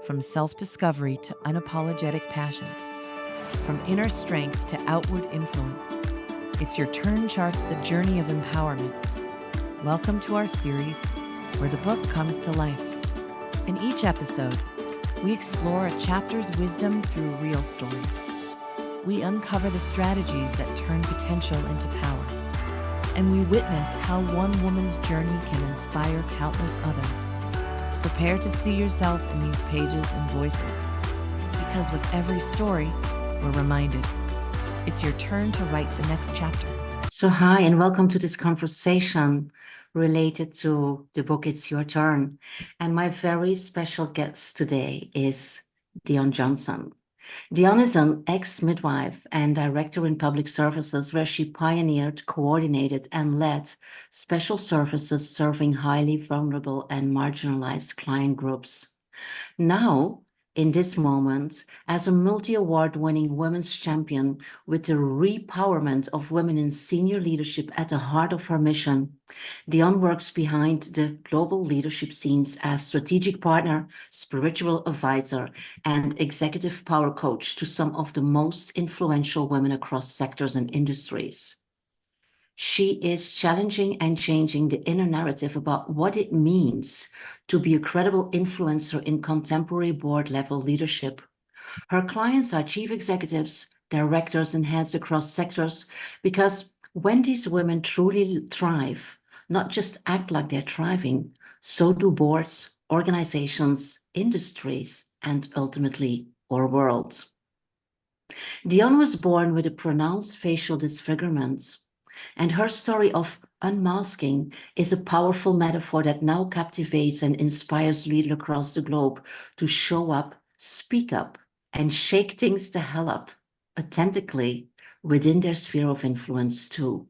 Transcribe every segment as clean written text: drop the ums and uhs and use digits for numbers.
From self-discovery to unapologetic passion, from inner strength to outward influence, It's Your Turn charts the journey of empowerment. Welcome to our series, where the book comes to life. In each episode, we explore a chapter's wisdom through real stories. We uncover the strategies that turn potential into power. And we witness how one woman's journey can inspire countless others. Prepare to see yourself in these pages and voices. Because with every story, we're reminded, it's your turn to write the next chapter. So hi, and welcome to this conversation related to the book It's Your Turn. And my very special guest today is Dion Johnson. Dion is an ex-midwife and director in public services, where she pioneered, coordinated, and led special services serving highly vulnerable and marginalized client groups. Now, in this moment, as a multi-award-winning women's champion with the repowerment of women in senior leadership at the heart of her mission, Dion works behind the global leadership scenes as strategic partner, spiritual advisor, and executive power coach to some of the most influential women across sectors and industries. She is challenging and changing the inner narrative about what it means to be a credible influencer in contemporary board-level leadership. Her clients are chief executives, directors, and heads across sectors, because when these women truly thrive, not just act like they're thriving, so do boards, organizations, industries, and ultimately our world. Dion was born with a pronounced facial disfigurement, and her story of unmasking is a powerful metaphor that now captivates and inspires leaders across the globe to show up, speak up, and shake things the hell up authentically within their sphere of influence too.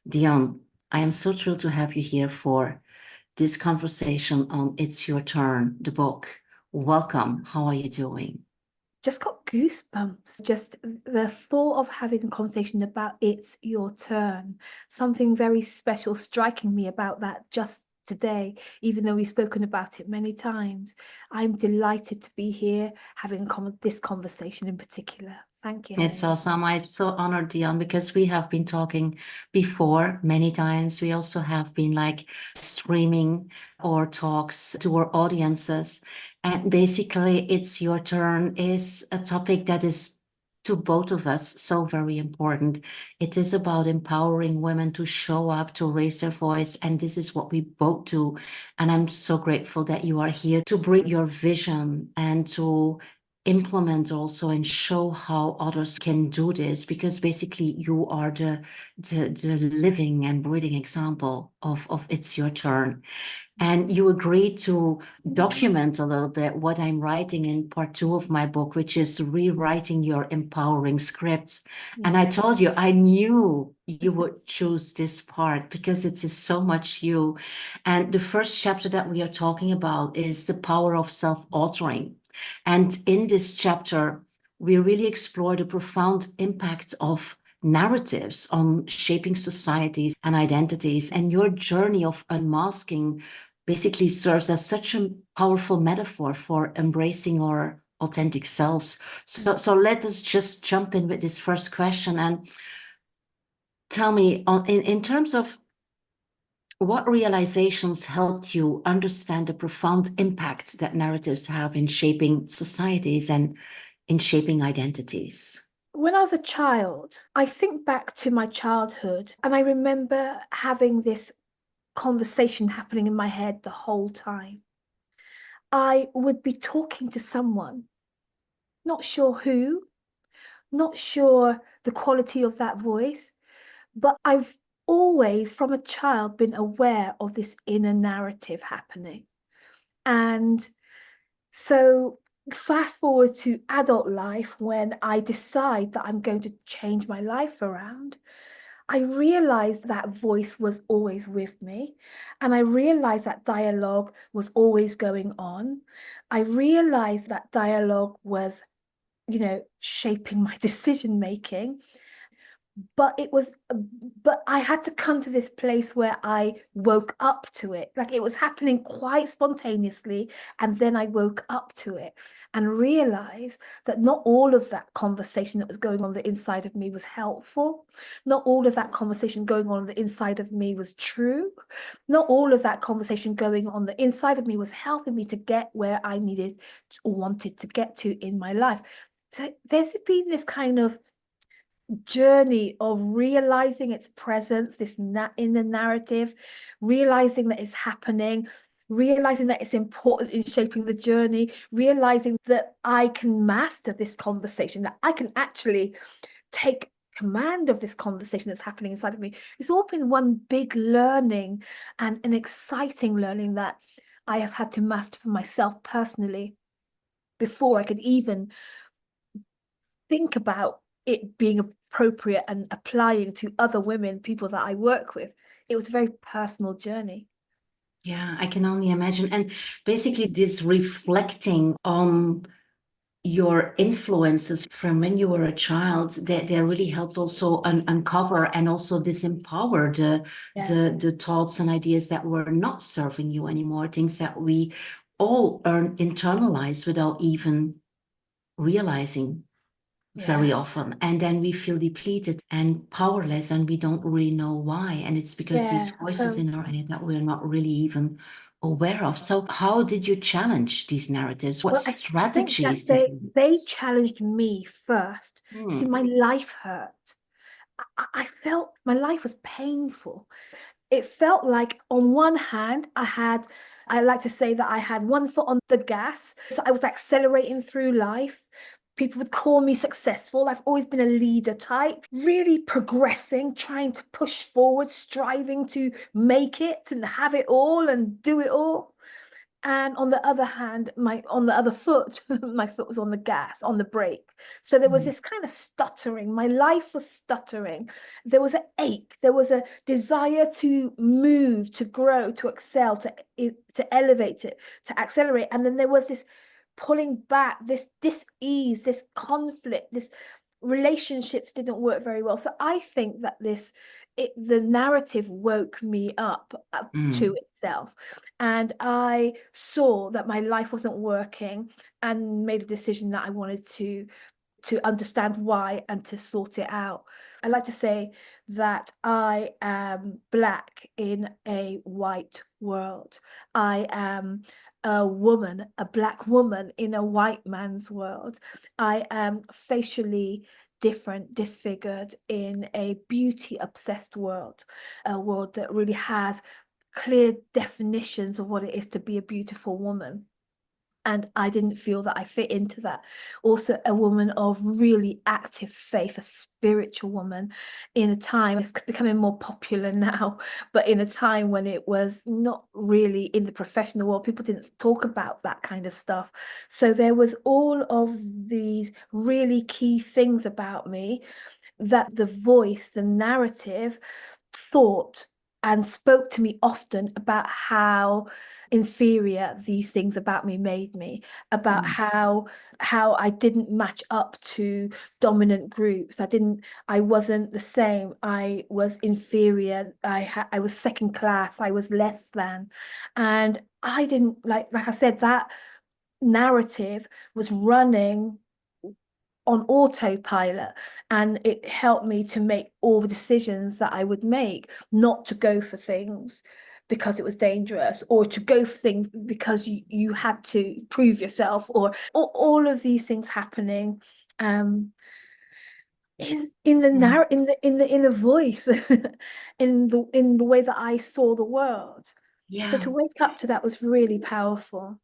Dion, I am so thrilled to have you here for this conversation on It's Your Turn, the book. Welcome. How are you doing? Just got goosebumps. Just the thought of having a conversation about It's Your Turn. Something very special striking me about that just today, even though we've spoken about it many times. I'm delighted to be here having this conversation in particular. Thank you. It's awesome. I'm so honored, Dion, because we have been talking before many times. We also have been streaming our talks to our audiences. And basically, It's Your Turn is a topic that is to both of us so very important. It is about empowering women to show up, to raise their voice. And this is what we both do. And I'm so grateful that you are here to bring your vision and to implement also and show how others can do this, because basically you are the living and breathing example of It's Your Turn. And you agreed to document a little bit what I'm writing in part 2 of my book, which is rewriting your empowering scripts. And I told you, I knew you would choose this part because it is so much you. And the first chapter that we are talking about is the power of self-authoring. And in this chapter, we really explore the profound impact of narratives on shaping societies and identities. And your journey of unmasking basically serves as such a powerful metaphor for embracing our authentic selves. So let us just jump in with this first question and tell me, in terms of what realizations helped you understand the profound impact that narratives have in shaping societies and in shaping identities? When I was a child, I think back to my childhood and I remember having this conversation happening in my head the whole time. I would be talking to someone, not sure who, not sure the quality of that voice, but I've always, from a child, been aware of this inner narrative happening. And so fast forward to adult life, when I decide that I'm going to change my life around, I realized that voice was always with me. And I realized that dialogue was always going on. I realized that dialogue was, shaping my decision making. but I had to come to this place where I woke up to it. Like, it was happening quite spontaneously, and then I woke up to it and realized that not all of that conversation that was going on the inside of me was helpful. Not all of that conversation going on the inside of me was true. Not all of that conversation going on the inside of me was helping me to get where I needed or wanted to get to in my life. So there's been this kind of journey of realizing its presence, in the narrative, realizing that it's happening, realizing that it's important in shaping the journey, realizing that I can master this conversation, that I can actually take command of this conversation that's happening inside of me. It's all been one big learning, and an exciting learning that I have had to master for myself personally before I could even think about it being appropriate and applying to other women, people that I work with. It was a very personal journey. Yeah, I can only imagine. And basically, this reflecting on your influences from when you were a child, they really helped also uncover and also disempower the thoughts and ideas that were not serving you anymore, things that we all internalize without even realizing very often. And then we feel depleted and powerless, and we don't really know why. And it's because these voices in our head that we're not really even aware of. So how did you challenge these narratives? What Well, I think strategies that did you they challenged me first. You see, use? my life hurt. I felt my life was painful. It felt like, on one hand, I like to say that I had one foot on the gas. So I was accelerating through life. People would call me successful. I've always been a leader type, really progressing, trying to push forward, striving to make it and have it all and do it all. And on the other hand, on the other foot, my foot was on the gas, on the brake. So there was this kind of stuttering. My life was stuttering. There was an ache. There was a desire to move, to grow, to excel, to elevate, to accelerate. And then there was this pulling back, this dis-ease, this conflict, this relationships didn't work very well. So I think that the narrative woke me up to itself, and I saw that my life wasn't working and made a decision that I wanted to understand why and to sort it out. I like to say that I am Black in a white world. I am a woman, a Black woman in a white man's world. I am facially different, disfigured in a beauty obsessed world, a world that really has clear definitions of what it is to be a beautiful woman. And I didn't feel that I fit into that. Also, a woman of really active faith, a spiritual woman in a time, it's becoming more popular now, but in a time when it was not really in the professional world, people didn't talk about that kind of stuff. So there was all of these really key things about me that the voice, the narrative, thought and spoke to me often about how inferior these things about me made me, about how I didn't match up to dominant groups. I wasn't the same. I was inferior. I was second class. I was less than. And I didn't like I said, that narrative was running on autopilot, and it helped me to make all the decisions that I would make, not to go for things because it was dangerous, or to go for things because you had to prove yourself, or all of these things happening in the narrative, in the voice, in the way that I saw the world. So Yeah, to wake up to that was really powerful.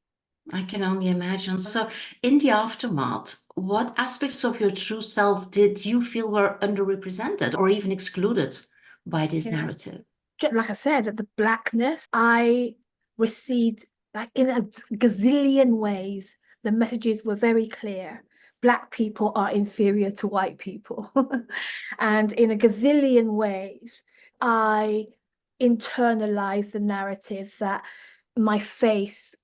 I can only imagine. So, in the aftermath, what aspects of your true self did you feel were underrepresented or even excluded by this Yeah. narrative? Like I said, the Blackness, I received, like, in a gazillion ways. The messages were very clear. Black people are inferior to white people. And in a gazillion ways, I internalized the narrative that my face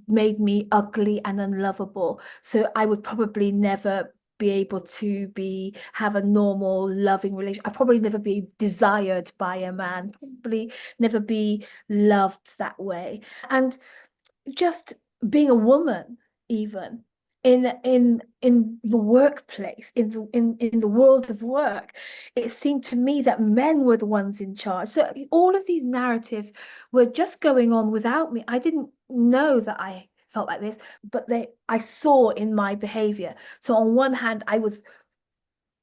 made me ugly and unlovable. So I would probably never be able to have a normal, loving relationship. I'd probably never be desired by a man, probably never be loved that way. And just being a woman, even in the workplace, in the world of work, it seemed to me that men were the ones in charge. So all of these narratives were just going on without me. I didn't know that I felt like this, but I saw in my behavior. So on one hand, I was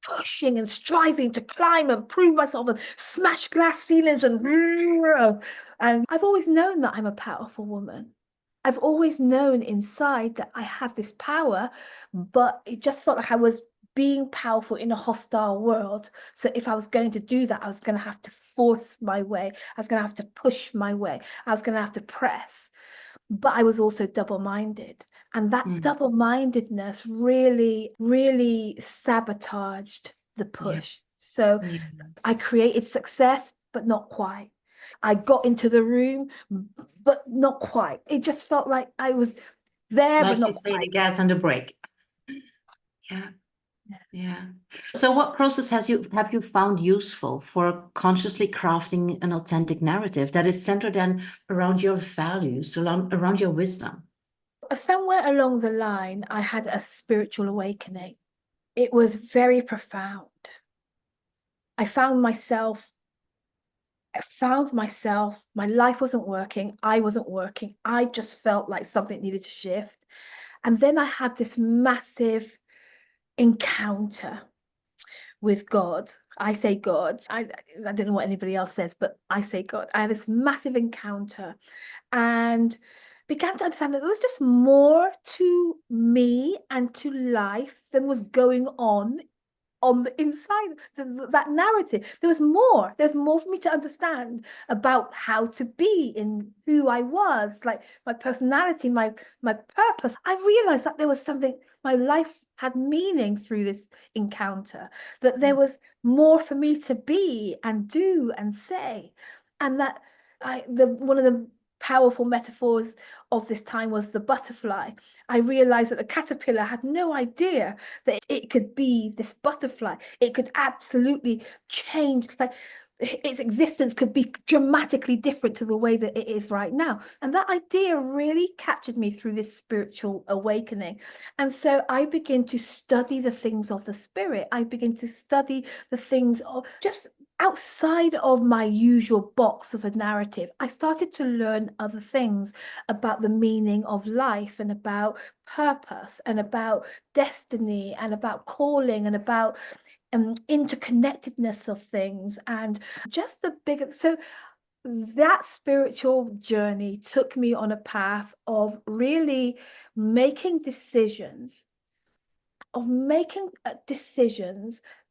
pushing and striving to climb and prove myself and smash glass ceilings, and I've always known that I'm a powerful woman. I've always known inside that I have this power, but it just felt like I was being powerful in a hostile world. So if I was going to do that, I was going to have to force my way. I was going to have to push my way. I was going to have to press. But I was also double-minded. And that double-mindedness really, really sabotaged the push. So I created success, but not quite. I got into the room, but not quite. It just felt like I was there, Like but not you say, quite. the gas and the brake. Yeah. So what process have you found useful for consciously crafting an authentic narrative that is centered then around your values, around your wisdom? Somewhere along the line, I had a spiritual awakening. It was very profound. I found myself, my life wasn't working. I wasn't working. I just felt like something needed to shift. And then I had this massive encounter with God. I say God. I don't know what anybody else says, but I say God. I had this massive encounter and began to understand that there was just more to me and to life than was going on the inside, that narrative. There's more for me to understand about how to be in who I was, like my personality, my purpose. I realized that there was something, my life had meaning through this encounter, that there was more for me to be and do and say. And that one of the powerful metaphors of this time was the butterfly. I realized that the caterpillar had no idea that it could be this butterfly. It could absolutely change, like its existence could be dramatically different to the way that it is right now. And that idea really captured me through this spiritual awakening. And so I begin to study the things of the spirit. I begin to study the things of just outside of my usual box of a narrative. I started to learn other things about the meaning of life and about purpose and about destiny and about calling and about interconnectedness of things and just the bigger. So that spiritual journey took me on a path of really making decisions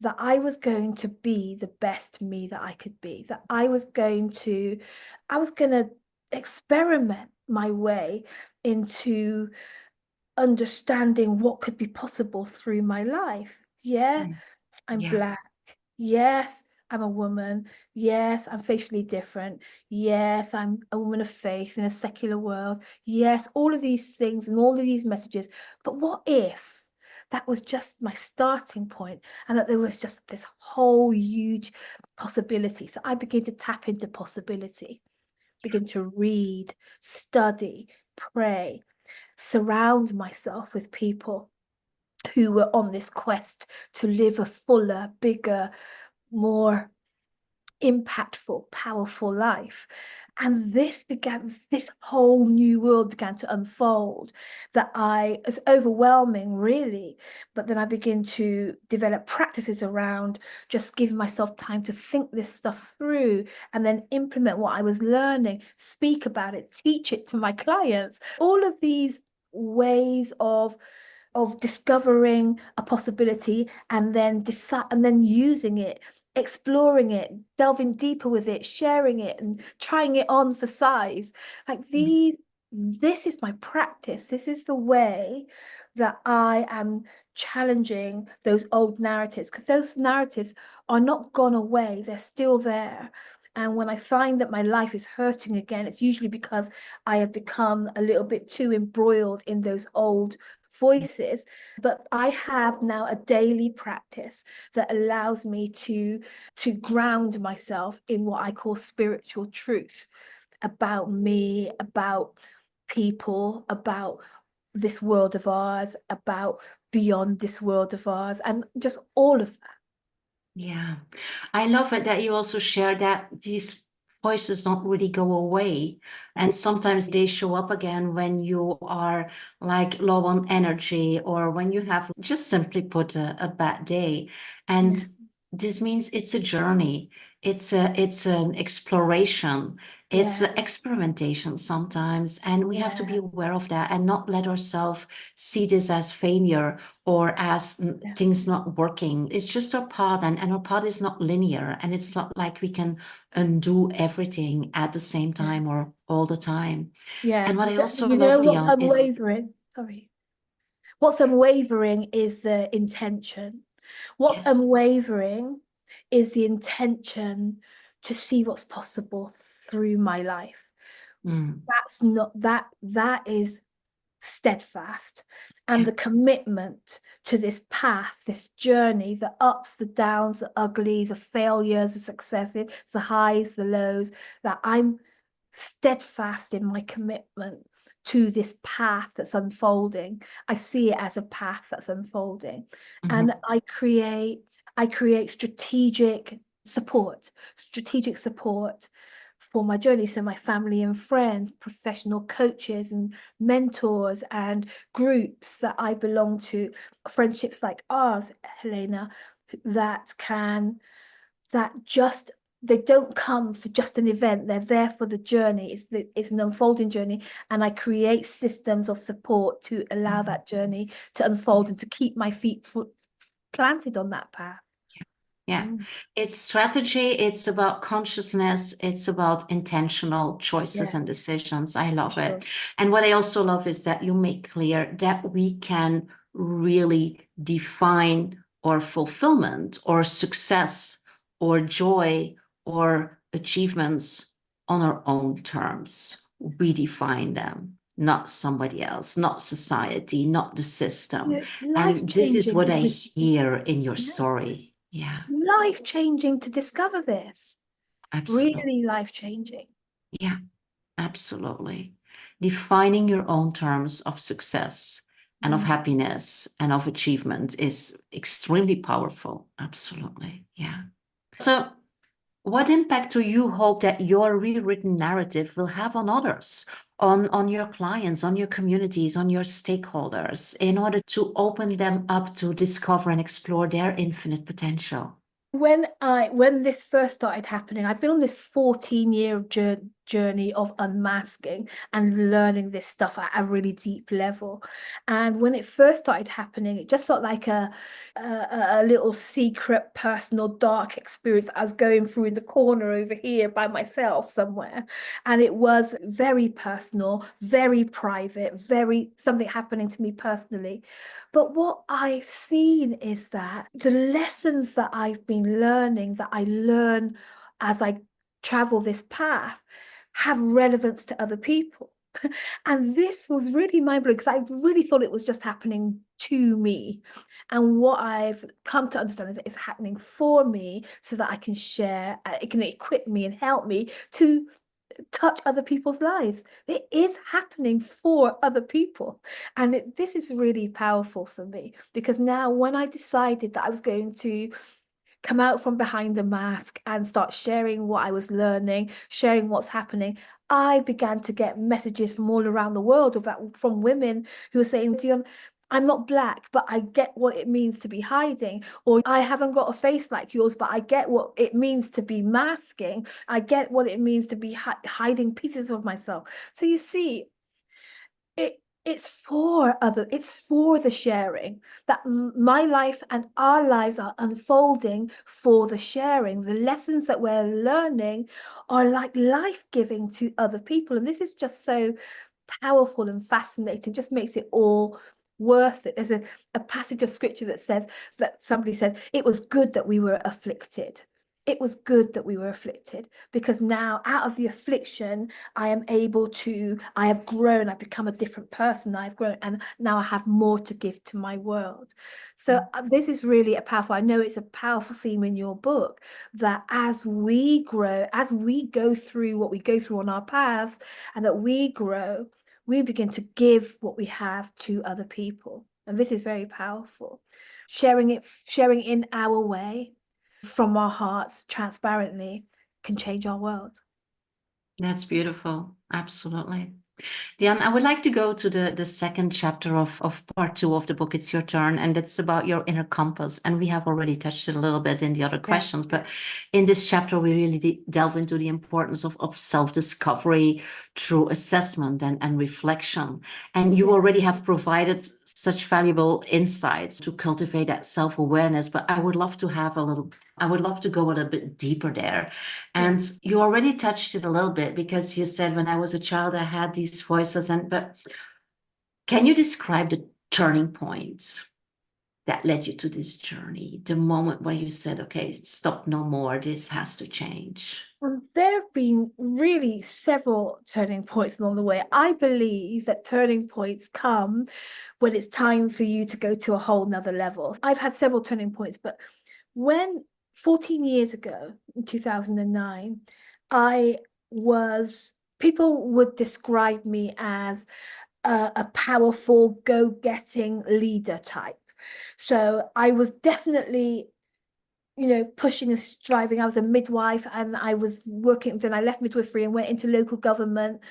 that I was going to be the best me that I could be, that I was going to experiment my way into understanding what could be possible through my life. Yeah, I'm Black. Yes, I'm a woman. Yes, I'm facially different. Yes, I'm a woman of faith in a secular world. Yes, all of these things and all of these messages. But what if that was just my starting point and that there was just this whole huge possibility? So I began to tap into possibility, begin to read, study, pray, surround myself with people who were on this quest to live a fuller, bigger, more impactful, powerful life. And this whole new world began to unfold that it's overwhelming, really. But then I begin to develop practices around just giving myself time to think this stuff through and then implement what I was learning, speak about it, teach it to my clients. All of these ways of discovering a possibility and then using it, exploring it, delving deeper with it, sharing it and trying it on for size. Like this is my practice. This is the way that I am challenging those old narratives, because those narratives are not gone away. They're still there. And when I find that my life is hurting again, it's usually because I have become a little bit too embroiled in those old voices. But I have now a daily practice that allows me to ground myself in what I call spiritual truth about me, about people, about this world of ours, about beyond this world of ours, and just all of that. Yeah. I love it that you also share that these voices don't really go away. And sometimes they show up again when you are like low on energy or when you have just simply put a bad day. And Yeah. this means it's a journey. It's an exploration. It's Yeah. an experimentation sometimes. And we have to be Yeah. aware of that and not let ourselves see this as failure or as Yeah. things not working. It's just our path, and our path is not linear, and it's not like we can undo everything at the same Yeah. time or all the time. Yeah. And what I also You love, know what's Dion, is unwavering? Sorry. What's unwavering is the intention. What's yes, unwavering is the intention to see what's possible through my life. mm, That's not that is steadfast. And yeah, the commitment to this path, this journey, the ups, the downs, the ugly, the failures, the successes, the highs, the lows, that I'm steadfast in my commitment to this path that's unfolding. I see it as a path that's unfolding. And mhm, I create strategic support for my journey. So my family and friends, professional coaches and mentors and groups that I belong to, friendships like ours, Helena, that can, that just, they don't come for just an event. They're there for the journey. It's an unfolding journey. And I create systems of support to allow mhm. that journey to unfold and to keep my feet planted on that path. Yeah, Mm. it's strategy, it's about consciousness, it's about intentional choices Yeah, and decisions. I love sure. it. And what I also love is that you make clear that we can really define our fulfillment or success or joy or achievements on our own terms. We define them, not somebody else, not society, not the system. Life And this is changing what to I this. hear in your Yeah. story. Yeah. Life changing to discover this. Absolutely. Really life changing. Yeah, absolutely. Defining your own terms of success and of Mm. happiness and of achievement is extremely powerful. Absolutely. Yeah. So, what impact do you hope that your rewritten narrative will have on others, on your clients, on your communities, on your stakeholders, in order to open them up to discover and explore their infinite potential? When this first started happening, I'd been on this 14-year journey of unmasking and learning this stuff at a really deep level. And when it first started happening, it just felt like a little secret, personal, dark experience I was going through in the corner over here by myself somewhere. And it was very personal, very private, very something happening to me personally. But what I've seen is that the lessons that I've been learning, that I learn as I travel this path, have relevance to other people. And this was really mind-blowing because I really thought it was just happening to me. And what I've come to understand is that it's happening for me so that I can share, it can equip me and help me to touch other people's lives. It is happening for other people. And this is really powerful for me because now when I decided that I was going to come out from behind the mask and start sharing what I was learning, sharing what's happening, I began to get messages from all around the world from women who are saying, Dion, I'm not black, but I get what it means to be hiding. Or I haven't got a face like yours, but I get what it means to be masking. I get what it means to be hiding pieces of myself. So you see, it's for the sharing, that my life and our lives are unfolding for the sharing. The lessons that we're learning are like life-giving to other people, and this is just so powerful and fascinating, just makes it all worth it. There's a passage of scripture that says, that somebody says, it was good that we were afflicted. it was good that we were afflicted, because now out of the affliction, I have grown, I've become a different person, I've grown, and now I have more to give to my world. So this is really I know it's a powerful theme in your book, that as we grow, as we go through what we go through on our paths, and that we grow, we begin to give what we have to other people. And this is very powerful. Sharing in our way, from our hearts, transparently, can change our world. That's beautiful. Absolutely. Dion, I would like to go to the second chapter of part 2 of the book, It's Your Turn, and it's about your inner compass. And we have already touched it a little bit in the other questions, but in this chapter, we really delve into the importance of self-discovery through assessment and reflection. And you already have provided such valuable insights to cultivate that self-awareness, but I would love to go a little bit deeper there. And you already touched it a little bit, because you said, when I was a child, I had these voices, but can you describe the turning points that led you to this journey, the moment where you said, okay, stop, no more, this has to change? There have been really several turning points along the way. I believe that turning points come when it's time for you to go to a whole nother level. I've had several turning points, but when 14 years ago, in 2009, people would describe me as a powerful, go-getting leader type. So I was definitely, pushing and striving. I was a midwife, and I was working. Then I left midwifery and went into local government,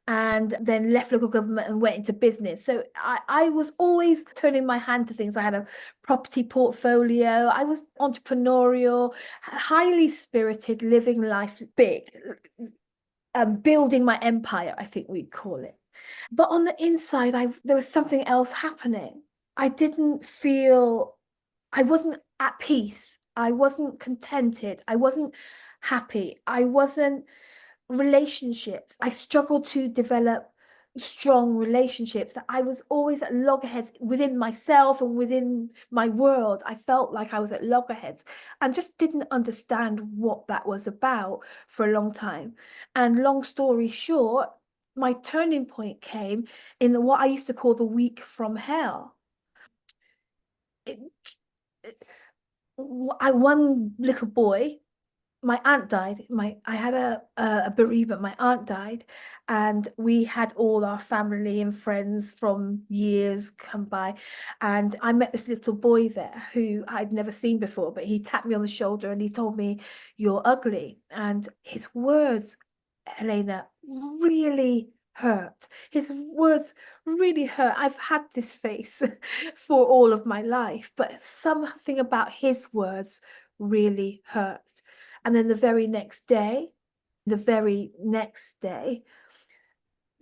and then left local government and went into business. So I was always turning my hand to things. I had a property portfolio. I was entrepreneurial, highly spirited, living life big, building my empire, I think we'd call it. But on the inside, there was something else happening. I wasn't at peace. I wasn't contented. I wasn't happy. Relationships. I struggled to develop strong relationships. That I was always at loggerheads within myself and within my world. I felt like I was at loggerheads and just didn't understand what that was about for a long time. And long story short, my turning point came in what I used to call the week from hell. One little boy, my aunt died. I had a bereavement. My aunt died, and we had all our family and friends from years come by, and I met this little boy there who I'd never seen before, but he tapped me on the shoulder and he told me, "You're ugly." And his words, Helena, really hurt. His words really hurt. I've had this face for all of my life, but something about his words really hurt. And then the very next day, the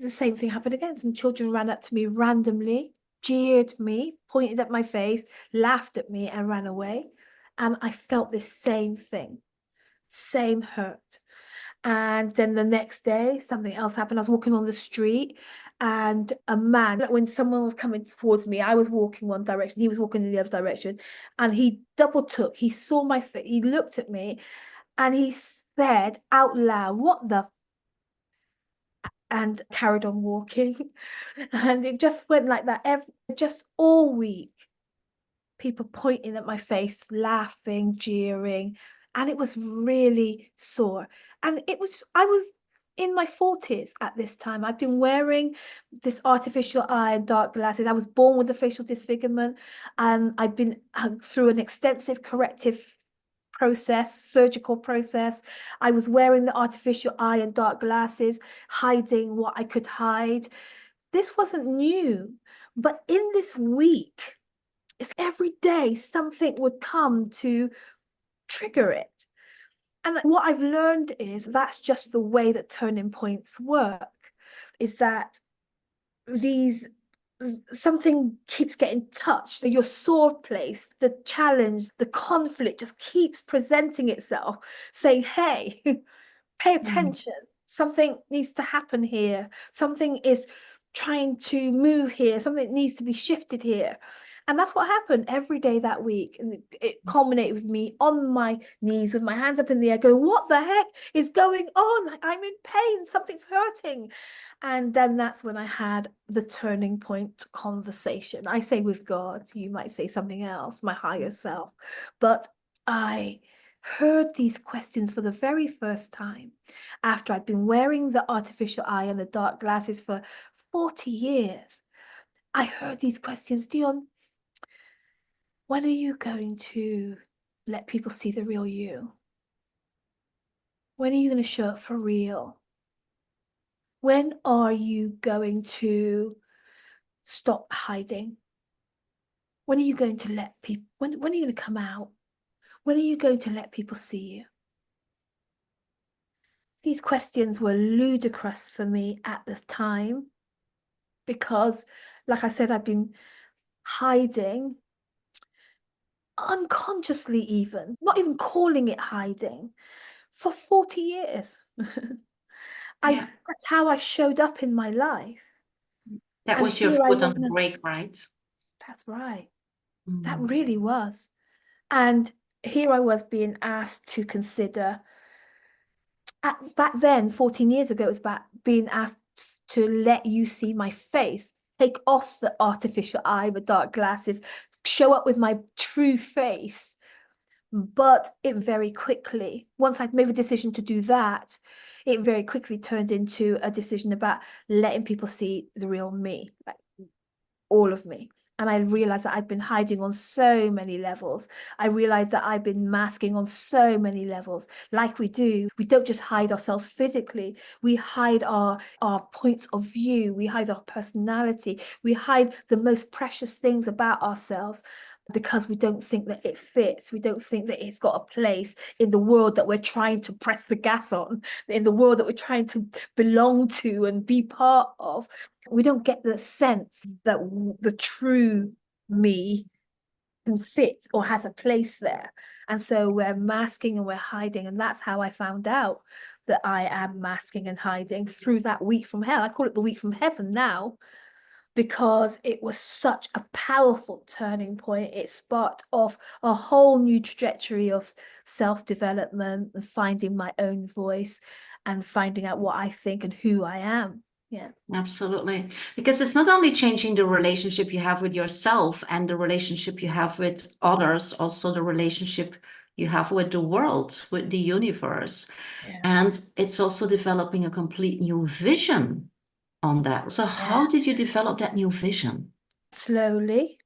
same thing happened again. Some children ran up to me randomly, jeered me, pointed at my face, laughed at me, and ran away. And I felt this same thing, same hurt. And then the next day, something else happened. I was walking on the street, and a man, when someone was coming towards me, I was walking one direction, he was walking in the other direction, and he double took. He saw my face, he looked at me, and he said out loud, "What the?" And carried on walking. And it just went like that just all week. People pointing at my face, laughing, jeering, and it was really sore. And I was in my 40s at this time. I've been wearing this artificial eye and dark glasses. I was born with a facial disfigurement, and I've been through an extensive corrective surgical process. I was wearing the artificial eye and dark glasses, hiding what I could hide. This wasn't new, but in this week, it's every day something would come to trigger it. And what I've learned is that's just the way that turning points work, is that something keeps getting touched, your sore place, the challenge, the conflict just keeps presenting itself, saying, "Hey, pay attention. Something needs to happen here. Something is trying to move here, something needs to be shifted here. And that's what happened every day that week. And it culminated with me on my knees with my hands up in the air going, what the heck is going on? I'm in pain, something's hurting. And then that's when I had the turning point conversation. I say with God, you might say something else, my higher self. But I heard these questions for the very first time after I'd been wearing the artificial eye and the dark glasses for 40 years. I heard these questions, Dion, when are you going to let people see the real you? When are you going to show up for real? When are you going to stop hiding? When are you going to let people, when are you going to come out? When are you going to let people see you? These questions were ludicrous for me at the time because, like I said, I've been hiding unconsciously, even not even calling it hiding for 40 years. That's how I showed up in my life. That And was your here I foot on was. the brake, right? That's right. Mm. That really was. And here I was being asked to consider, back then, 14 years ago, it was about being asked to let you see my face, take off the artificial eye, the dark glasses, show up with my true face. But it very quickly, once I'd made a decision to do that, it very quickly turned into a decision about letting people see the real me, like all of me. And I realized that I'd been hiding on so many levels. I realized that I've been masking on so many levels. Like we do, we don't just hide ourselves physically. We hide our points of view. We hide our personality. We hide the most precious things about ourselves because we don't think that it fits. We don't think that it's got a place in the world that we're trying to press the gas on, in the world that we're trying to belong to and be part of. We don't get the sense that the true me can fit or has a place there. And so we're masking and we're hiding. And that's how I found out that I am masking and hiding through that week from hell. I call it the week from heaven now, because it was such a powerful turning point. It sparked off a whole new trajectory of self-development and finding my own voice and finding out what I think and who I am. Yeah. Absolutely. Because it's not only changing the relationship you have with yourself and the relationship you have with others, also the relationship you have with the world, with the universe. Yeah. And it's also developing a complete new vision on that. So how did you develop that new vision? Slowly.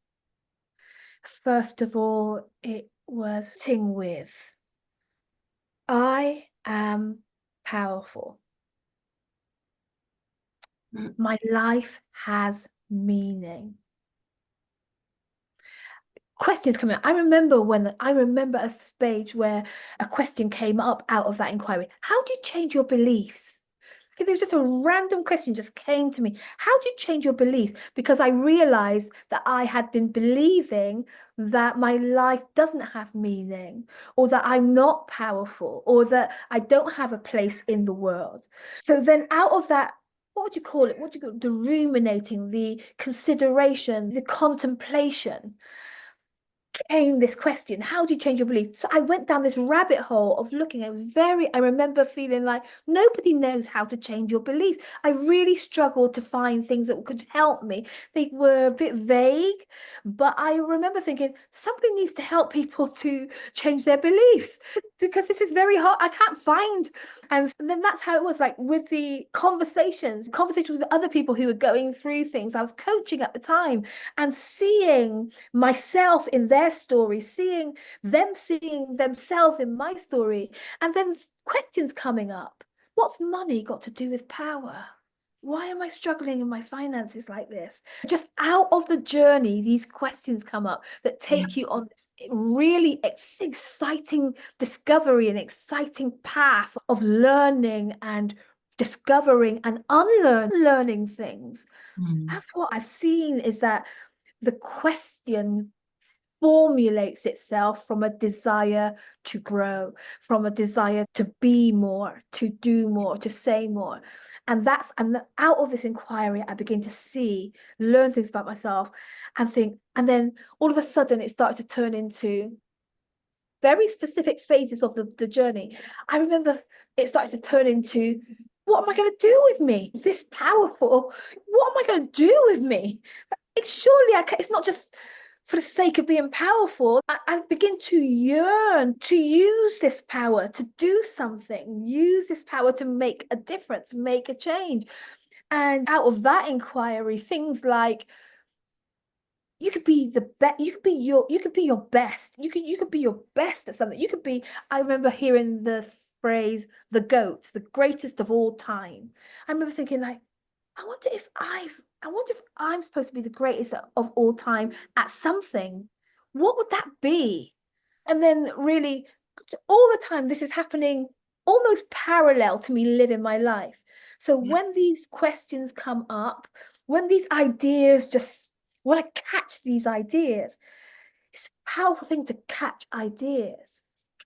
First of all, it was sitting with, I am powerful. My life has meaning. Questions coming up. I remember a stage where a question came up out of that inquiry. How do you change your beliefs? There was just a random question just came to me. How do you change your beliefs? Because I realized that I had been believing that my life doesn't have meaning, or that I'm not powerful, or that I don't have a place in the world. So then out of that, what would you call it? What do you call it? The ruminating, the consideration, the contemplation, came this question, how do you change your belief? So I went down this rabbit hole of looking. I remember feeling like nobody knows how to change your beliefs. I really struggled to find things that could help me. They were a bit vague, but I remember thinking somebody needs to help people to change their beliefs because this is very hard. I can't find. And then that's how it was, like with the conversations with other people who were going through things. I was coaching at the time and seeing myself in their story, seeing themselves in my story, and then questions coming up. What's money got to do with power? Why am I struggling in my finances like this? Just out of the journey, these questions come up that take you on this really exciting discovery and exciting path of learning and discovering and unlearning things. That's what I've seen, is that the question formulates itself from a desire to grow, from a desire to be more, to do more, to say more. And out of this inquiry, I begin to learn things about myself and think, and then all of a sudden it started to turn into very specific phases of the journey. I remember it started to turn into, what am I going to do with me? This powerful. What am I going to do with me? It's not just for the sake of being powerful. I begin to yearn to use this power to do something, use this power to make a difference, make a change. And out of that inquiry, things like, you could be the best, you could be your best. You could be your best at something. I remember hearing the phrase, the GOAT, the greatest of all time. I remember thinking, like, I wonder if I'm supposed to be the greatest of all time at something. What would that be? And then really, all the time, this is happening almost parallel to me living my life. So when these questions come up, when these ideas when I catch these ideas, it's a powerful thing to catch ideas,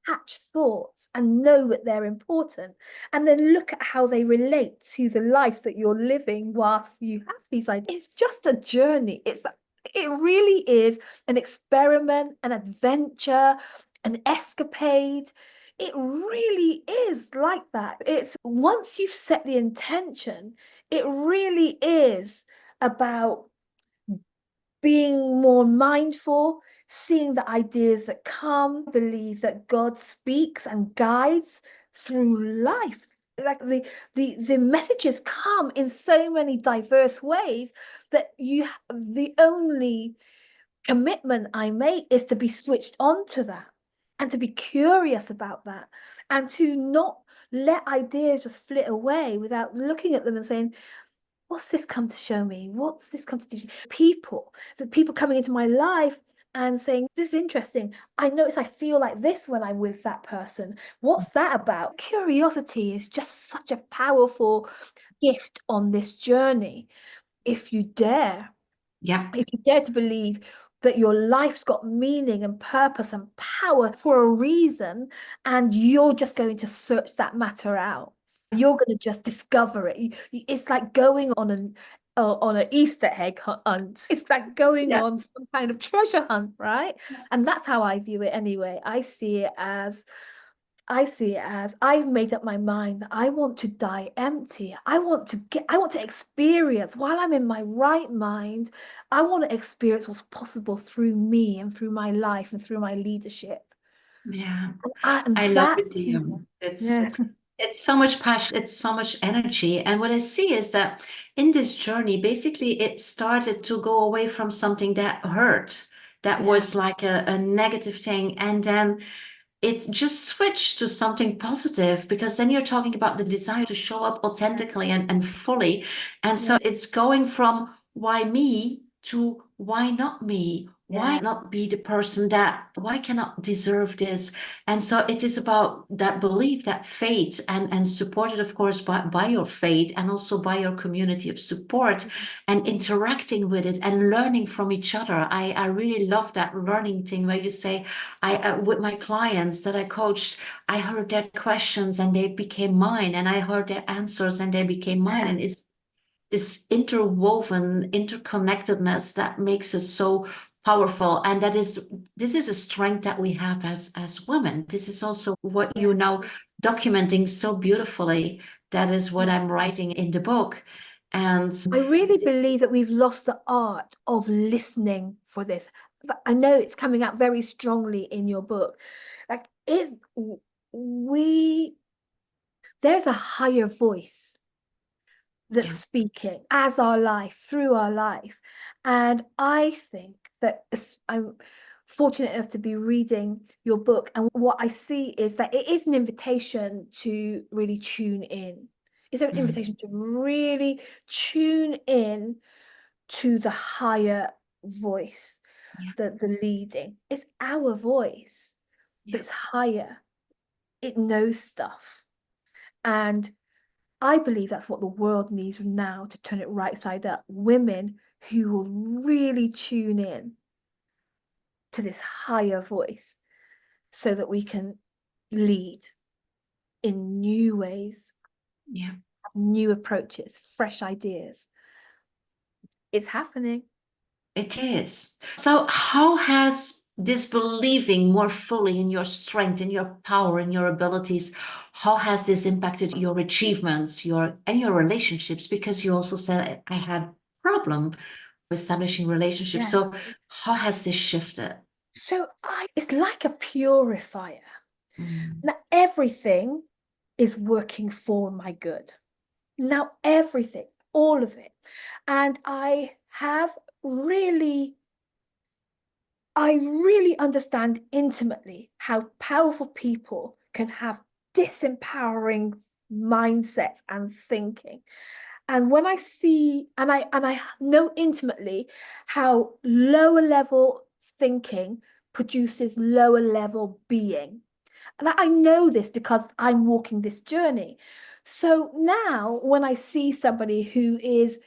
catch thoughts, and know that they're important, and then look at how they relate to the life that you're living whilst you have these ideas. It's just a journey. It really is an experiment, an adventure, an escapade. It really is like that. It's once you've set the intention, it really is about being more mindful, seeing the ideas that come, believe that God speaks and guides through life. Like the messages come in so many diverse ways that the only commitment I make is to be switched on to that and to be curious about that and to not let ideas just flit away without looking at them and saying, what's this come to show me? What's this come to do? The people coming into my life and saying, this is interesting. I notice I feel like this when I'm with that person. What's that about? Curiosity is just such a powerful gift on this journey. If you dare, if you dare to believe that your life's got meaning and purpose and power for a reason, and you're just going to search that matter out. You're going to just discover it. It's like going on an Easter egg hunt. It's like going on some kind of treasure hunt, right? And that's how I view it anyway. I see it as I've made up my mind that I want to die empty. I want to experience while I'm in my right mind. I want to experience what's possible through me and through my life and through my leadership. Yeah, And I love that's, it, Dion. yeah, It's so much passion, it's so much energy. And what I see is that in this journey, basically it started to go away from something that hurt, that was like a negative thing. And then it just switched to something positive because then you're talking about the desire to show up authentically and fully. And so it's going from why me to why not me? Why not be the person why cannot deserve this? And so it is about that belief, that faith, and supported, of course, by your faith and also by your community of support and interacting with it and learning from each other. I really love that learning thing where you say, with my clients that I coached, I heard their questions and they became mine, and I heard their answers and they became mine. And it's this interwoven interconnectedness that makes us so powerful. And this is a strength that we have as women. This is also what you're now documenting so beautifully. That is what I'm writing in the book. And I really believe that we've lost the art of listening for this. I know it's coming out very strongly in your book. Like we there's a higher voice that's speaking as our life, through our life. And I think that I'm fortunate enough to be reading your book. And what I see is that it is an invitation to really tune in. It's an invitation to really tune in to the higher voice, the leading. It's our voice, but it's higher. It knows stuff. And I believe that's what the world needs now to turn it right side up. Women who will really tune in to this higher voice so that we can lead in new ways, new approaches, fresh ideas. It's happening. It is. So how has this believing more fully in your strength, in your power, in your abilities, how has this impacted your achievements, your relationships? Because you also said I had problem establishing relationships. So how has this shifted? So it's like a purifier. Mm. Now everything is working for my good. Now everything, all of it. And I really understand intimately how powerful people can have disempowering mindsets and thinking. And when I see, and I know intimately how lower level thinking produces lower level being. And I know this because I'm walking this journey. So now when I see somebody who is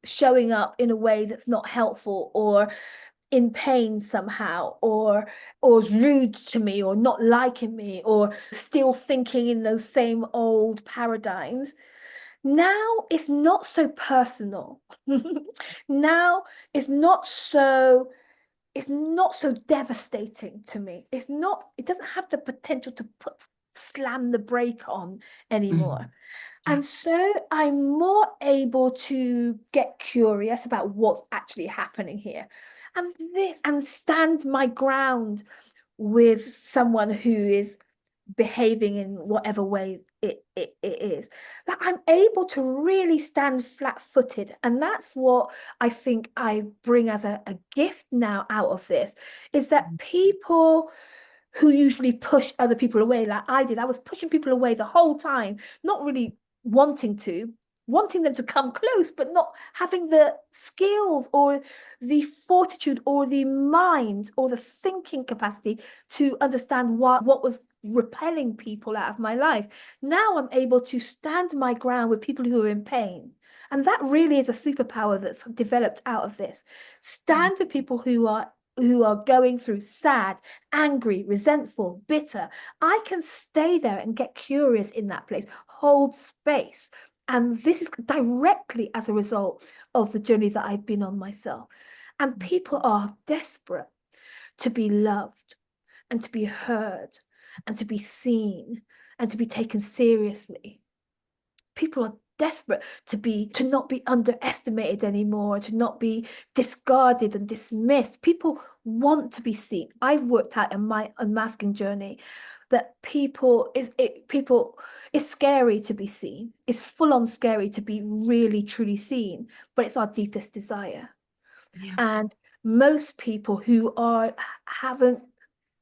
showing up in a way that's not helpful or in pain somehow, or is rude to me, or not liking me, or still thinking in those same old paradigms, now it's not so personal. Now it's not so devastating to me. It doesn't have the potential to slam the brake on anymore. Mm. And so I'm more able to get curious about what's actually happening here. And stand my ground with someone who is behaving in whatever way it is. That I'm able to really stand flat-footed. And that's what I think I bring as a gift now out of this, is that people who usually push other people away, like I did. I was pushing people away the whole time, not really wanting them to come close, but not having the skills or the fortitude or the mind or the thinking capacity to understand what was repelling people out of my life. Now I'm able to stand my ground with people who are in pain. And that really is a superpower that's developed out of this. Stand with people who are going through sad, angry, resentful, bitter. I can stay there and get curious in that place, hold space. And this is directly as a result of the journey that I've been on myself. And people are desperate to be loved and to be heard and to be seen and to be taken seriously. People are desperate to not be underestimated anymore, to not be discarded and dismissed. People want to be seen. I've worked out in my unmasking journey that it's scary to be seen. It's full on scary to be really truly seen, but it's our deepest desire. And most people who haven't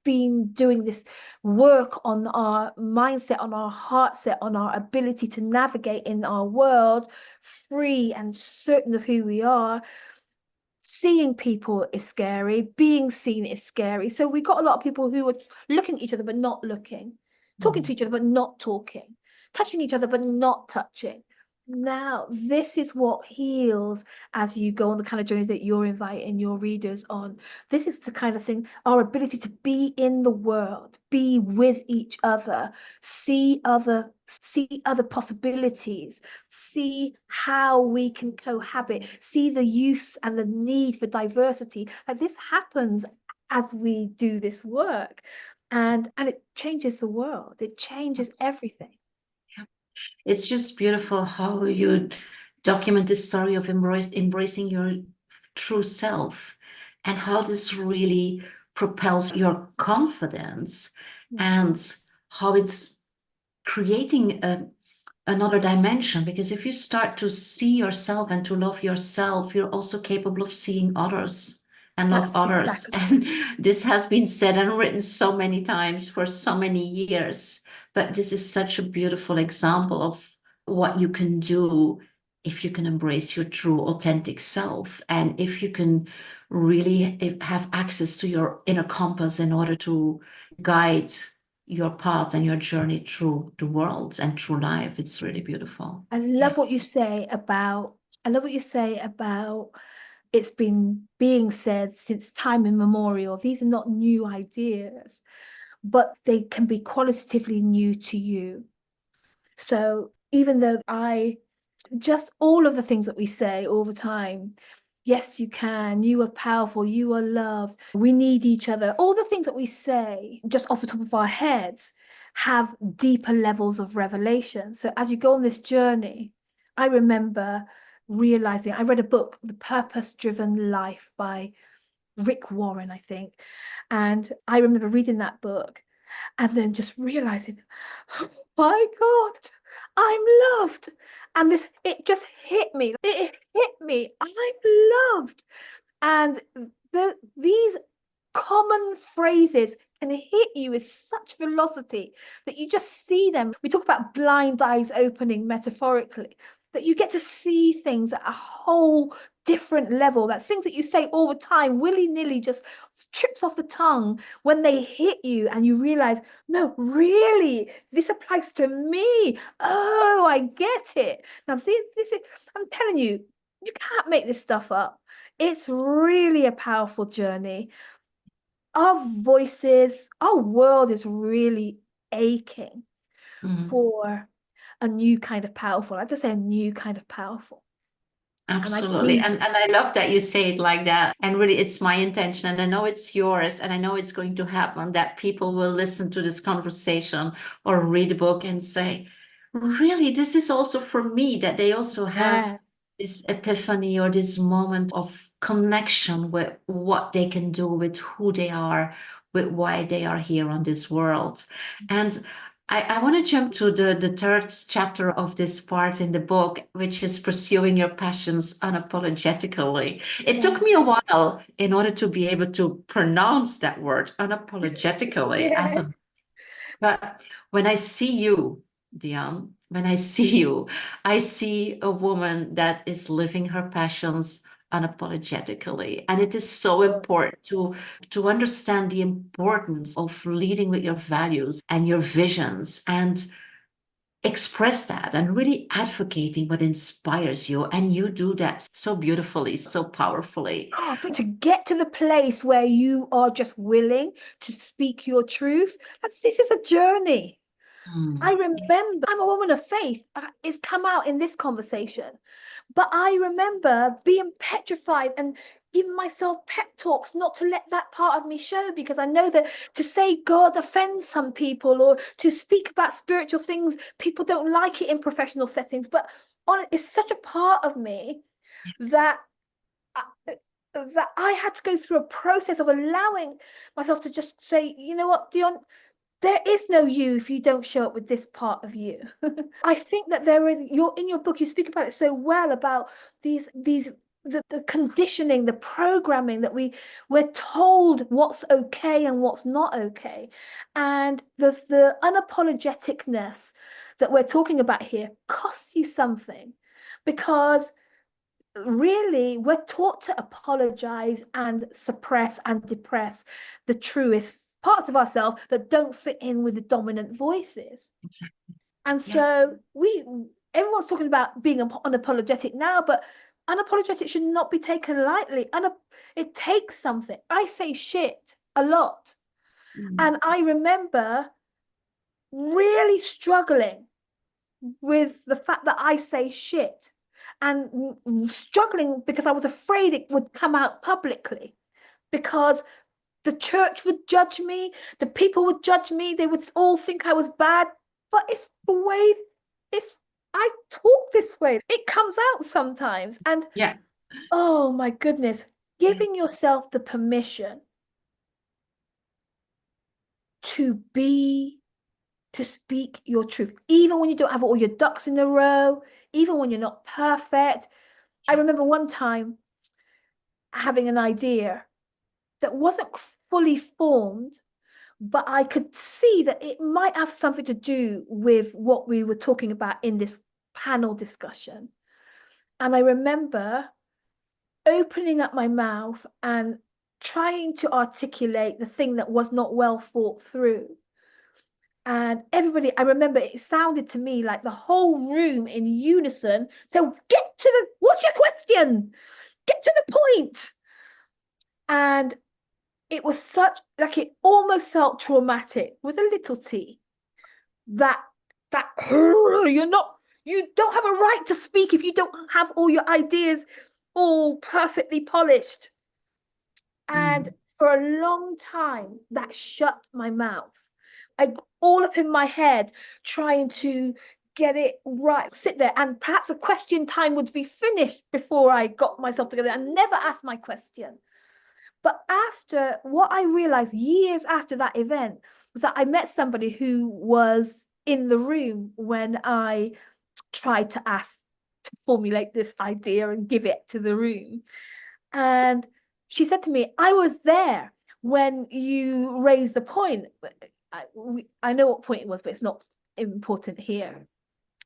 been doing this work on our mindset, on our heart set, on our ability to navigate in our world, free and certain of who we are. Seeing people is scary, being seen is scary. So we got a lot of people who are looking at each other but not looking, talking to each other but not talking, touching each other but not touching. Now, this is what heals as you go on the kind of journey that you're inviting your readers on. This is the kind of thing, our ability to be in the world, be with each other, see other possibilities, see how we can cohabit, see the use and the need for diversity. Like this happens as we do this work, and it changes the world. It changes everything. It's just beautiful how you document the story of embracing your true self and how this really propels your confidence and how it's creating another dimension. Because if you start to see yourself and to love yourself, you're also capable of seeing others and love others. And this has been said and written so many times for so many years. But this is such a beautiful example of what you can do if you can embrace your true authentic self, and if you can really have access to your inner compass in order to guide your path and your journey through the world and through life. It's really beautiful. I love what you say about It's been being said since time immemorial. These are not new ideas, but they can be qualitatively new to you. So even though just all of the things that we say all the time, yes, you can, you are powerful, you are loved, we need each other, all the things that we say just off the top of our heads have deeper levels of revelation. So as you go on this journey, I remember realizing, I read a book, The Purpose-Driven Life by Rick Warren, I think. And I remember reading that book and then just realizing, oh my God, I'm loved. And it just hit me. It hit me. I'm loved. And these common phrases can hit you with such velocity that you just see them. We talk about blind eyes opening metaphorically, that you get to see things at a whole different level, that things that you say all the time willy-nilly just trips off the tongue when they hit you and you realize, no, really, this applies to me. Oh, I get it. Now, this is, I'm telling you, you can't make this stuff up. It's really a powerful journey. Our voices, our world is really aching for a new kind of powerful. I just say a new kind of powerful. Absolutely. And I love that you say it like that. And really, it's my intention. And I know it's yours. And I know it's going to happen that people will listen to this conversation or read the book and say, really, this is also for me, that they also have this epiphany or this moment of connection with what they can do, with who they are, with why they are here on this world. And I want to jump to the third chapter of this part in the book, which is pursuing your passions unapologetically. It took me a while in order to be able to pronounce that word unapologetically. But when I see you, Dion, when I see you, I see a woman that is living her passions unapologetically. And it is so important to understand the importance of leading with your values and your visions and express that and really advocating what inspires you. And you do that so beautifully, so powerfully. Oh, but to get to the place where you are just willing to speak your truth, this is a journey. I remember, I'm a woman of faith. It's come out in this conversation. But I remember being petrified and giving myself pep talks not to let that part of me show, because I know that to say God offends some people or to speak about spiritual things, people don't like it in professional settings. But it's such a part of me that I had to go through a process of allowing myself to just say, you know what, Dion, there is no you if you don't show up with this part of you. I think that there is, in your book, you speak about it so well about the conditioning, the programming that we're told what's okay and what's not okay. And the unapologeticness that we're talking about here costs you something, because really we're taught to apologize and suppress and depress the truest parts of ourselves that don't fit in with the dominant voices. Exactly. And so everyone's talking about being unapologetic now, but unapologetic should not be taken lightly. It takes something. I say shit a lot. And I remember really struggling with the fact that I say shit, and struggling because I was afraid it would come out publicly, because the church would judge me, the people would judge me, they would all think I was bad. But it's the way I talk this way. It comes out sometimes. And oh my goodness, giving yourself the permission to speak your truth, even when you don't have all your ducks in a row, even when you're not perfect. I remember one time having an idea that wasn't fully formed, but I could see that it might have something to do with what we were talking about in this panel discussion. And I remember opening up my mouth and trying to articulate the thing that was not well thought through. And everybody, I remember it sounded to me like the whole room in unison. So get to what's your question? get to the point. And it was such, like, it almost felt traumatic with a little t, that you don't have a right to speak if you don't have all your ideas all perfectly polished. And for a long time, that shut my mouth. All up in my head, trying to get it right, sit there, and perhaps a question time would be finished before I got myself together and never asked my question. But after, what I realized years after that event was that I met somebody who was in the room when I tried to ask to formulate this idea and give it to the room. And she said to me, I was there when you raised the point. I know what point it was, but it's not important here.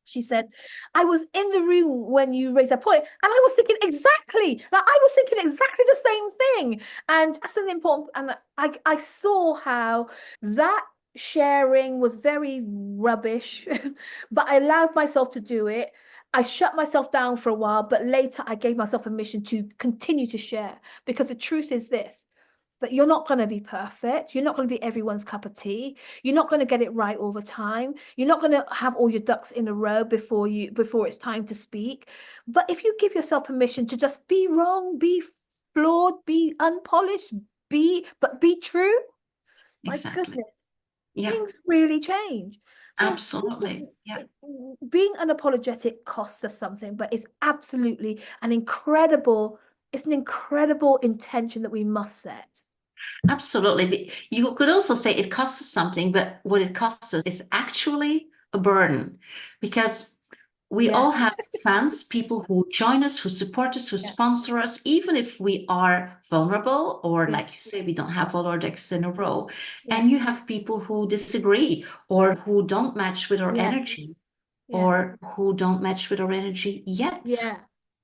She said, I was in the room when you raised that point, and I was thinking exactly the same thing. And that's an important, and I saw how that sharing was very rubbish, but I allowed myself to do it. I shut myself down for a while, but later I gave myself permission to continue to share, because the truth is this, that you're not going to be perfect. You're not going to be everyone's cup of tea. You're not going to get it right all the time. You're not going to have all your ducks in a row before it's time to speak. But if you give yourself permission to just be wrong, be flawed, be unpolished, be true, my goodness, things really change. So Absolutely. Yeah. Being unapologetic costs us something, but it's absolutely an incredible intention that we must set. Absolutely. You could also say it costs us something, but what it costs us is actually a burden, because we all have fans, people who join us, who support us, who sponsor us, even if we are vulnerable, or like you say, we don't have all our ducks in a row. And you have people who disagree, or who don't match with our energy, or who don't match with our energy yet.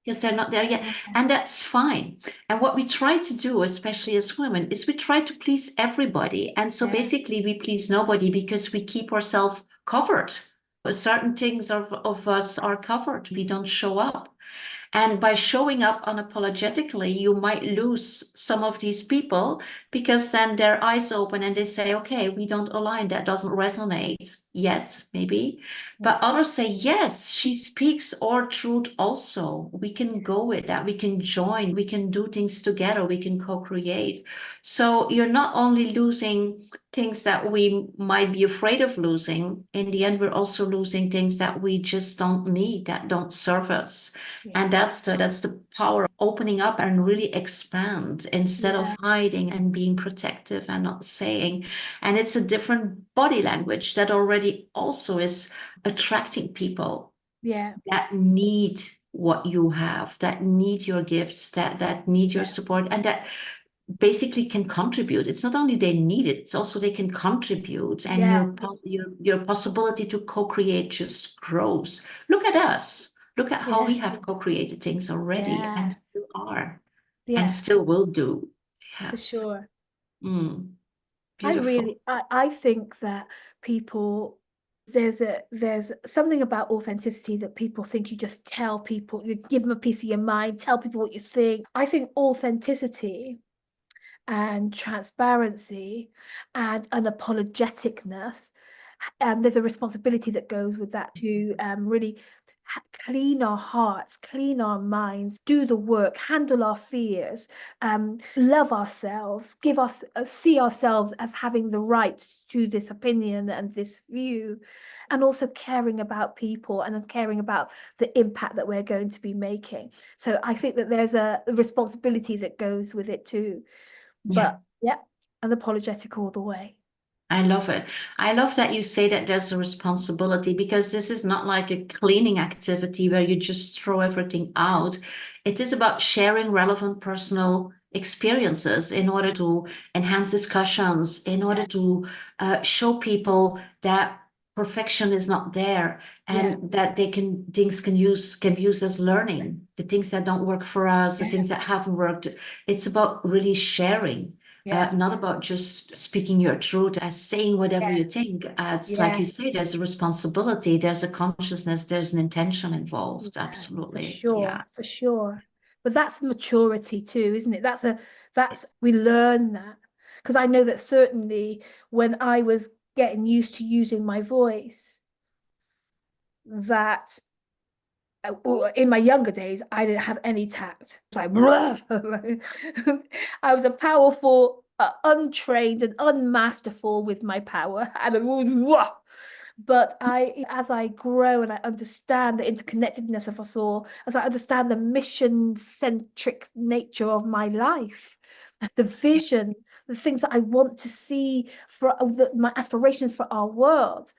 Because they're not there yet. And that's fine. And what we try to do, especially as women, is we try to please everybody. And so basically we please nobody, because we keep ourselves covered. Certain things of us are covered. We don't show up. And by showing up unapologetically, you might lose some of these people, because then their eyes open and they say, okay, we don't align. That doesn't resonate yet, maybe. But others say, yes, she speaks our truth also. We can go with that. We can join. We can do things together. We can co-create. So you're not only losing things that we might be afraid of losing. In the end, we're also losing things that we just don't need, that don't serve us. And that's the power of opening up and really expand, instead of hiding and being protective and not saying. And it's a different body language that already also is attracting people that need what you have, that need your gifts, that need your support, and that basically can contribute. It's not only they need it, it's also they can contribute. And your possibility to co-create just grows. Look at us. Look at how we have co-created things already, and still are, and still will do. For sure. Beautiful. I think that people, there's something about authenticity that people think you just tell people, you give them a piece of your mind, tell people what you think. I think authenticity and transparency and unapologeticness, and there's a responsibility that goes with that, to really clean our hearts, clean our minds, do the work, handle our fears, love ourselves, see ourselves as having the right to this opinion and this view, and also caring about people and caring about the impact that we're going to be making. So I think that there's a responsibility that goes with it too. But unapologetic all the way. I love it. I love that you say that there's a responsibility, because this is not like a cleaning activity where you just throw everything out. It is about sharing relevant personal experiences in order to enhance discussions, in order to show people that perfection is not there, and that things can use as learning. The things that don't work for us, the things that haven't worked. It's about really sharing. Not about just speaking your truth, as saying whatever you think. It's like you say, there's a responsibility, there's a consciousness, there's an intention involved. Absolutely. For sure. But that's maturity too, isn't it? We learn that. Because I know that certainly when I was getting used to using my voice, that in my younger days, I didn't have any tact. Like, I was a powerful, untrained and unmasterful with my power. But as I grow and I understand the interconnectedness of us all, as I understand the mission-centric nature of my life, the vision, the things that I want to see for my aspirations for our world,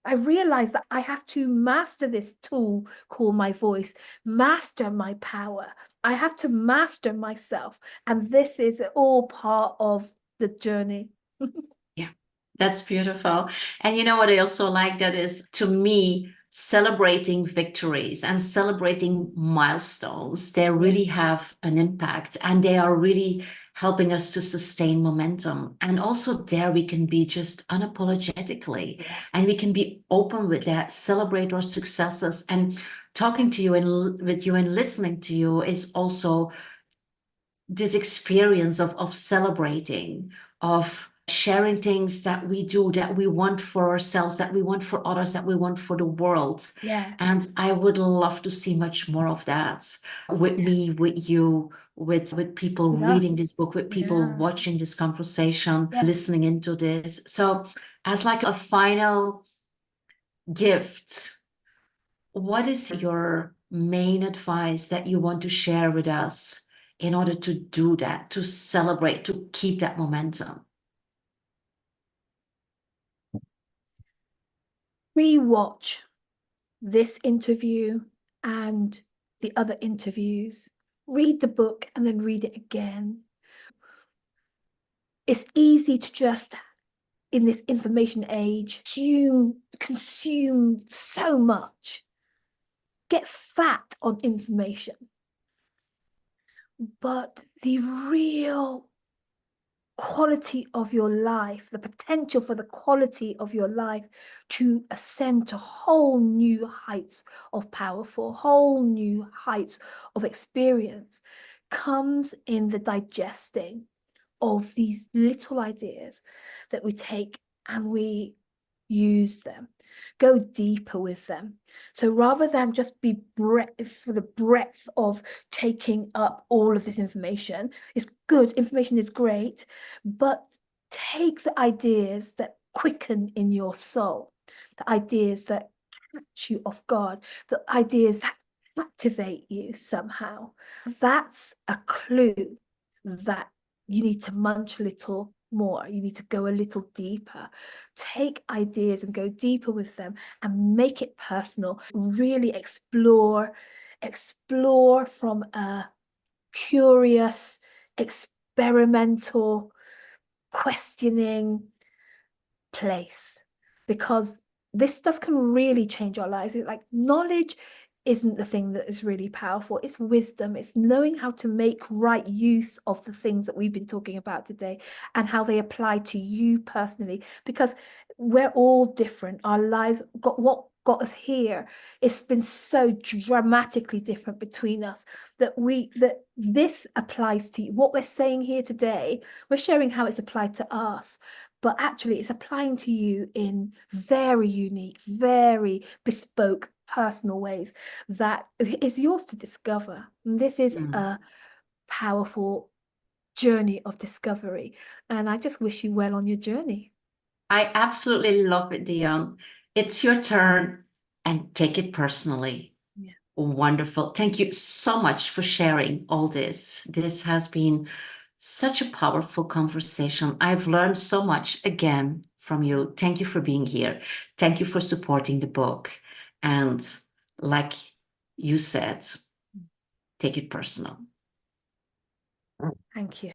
I realize that I have to master this tool called my voice, master my power. I have to master myself. And this is all part of the journey. Yeah, that's beautiful. And you know what I also like that is, to me, celebrating victories and celebrating milestones, they really have an impact, and they are really helping us to sustain momentum. And also there we can be just unapologetically, and we can be open with that, celebrate our successes. And talking to you and with you and listening to you is also this experience of celebrating, of sharing things that we do, that we want for ourselves, that we want for others, that we want for the world. Yeah. And I would love to see much more of that with me, with you, with people reading this book, with people watching this conversation, listening into this. So as like a final gift, what is your main advice that you want to share with us in order to do that, to celebrate, to keep that momentum? Rewatch this interview and the other interviews. Read the book and then read it again. It's easy to just, in this information age, consume so much, get fat on information. But the real quality of your life, the potential for the quality of your life to ascend to whole new heights of power, for whole new heights of experience, comes in the digesting of these little ideas that we take and we use them, go deeper with them. So rather than just be for the breadth of taking up all of this information, it's good, information is great, but take the ideas that quicken in your soul, the ideas that catch you off guard, the ideas that activate you somehow. That's a clue that you need to munch a little more. You need to go a little deeper. Take ideas and go deeper with them and make it personal. Really explore from a curious, experimental, questioning place, because this stuff can really change our lives. It's like knowledge isn't the thing that is really powerful. It's wisdom. It's knowing how to make right use of the things that we've been talking about today and how they apply to you personally, because we're all different. Our lives what got us here. It's been so dramatically different between us that this applies to you. What we're saying here today, we're sharing how it's applied to us, but actually it's applying to you in very unique, very bespoke, personal ways that is yours to discover. And this is a powerful journey of discovery, and I just wish you well on your journey. I absolutely love it, Dion. It's your turn, and take it personally. Yeah. Wonderful. Thank you so much for sharing all this. This has been such a powerful conversation. I've learned so much again from you. Thank you for being here. Thank you for supporting the book. And like you said, take it personal. Thank you.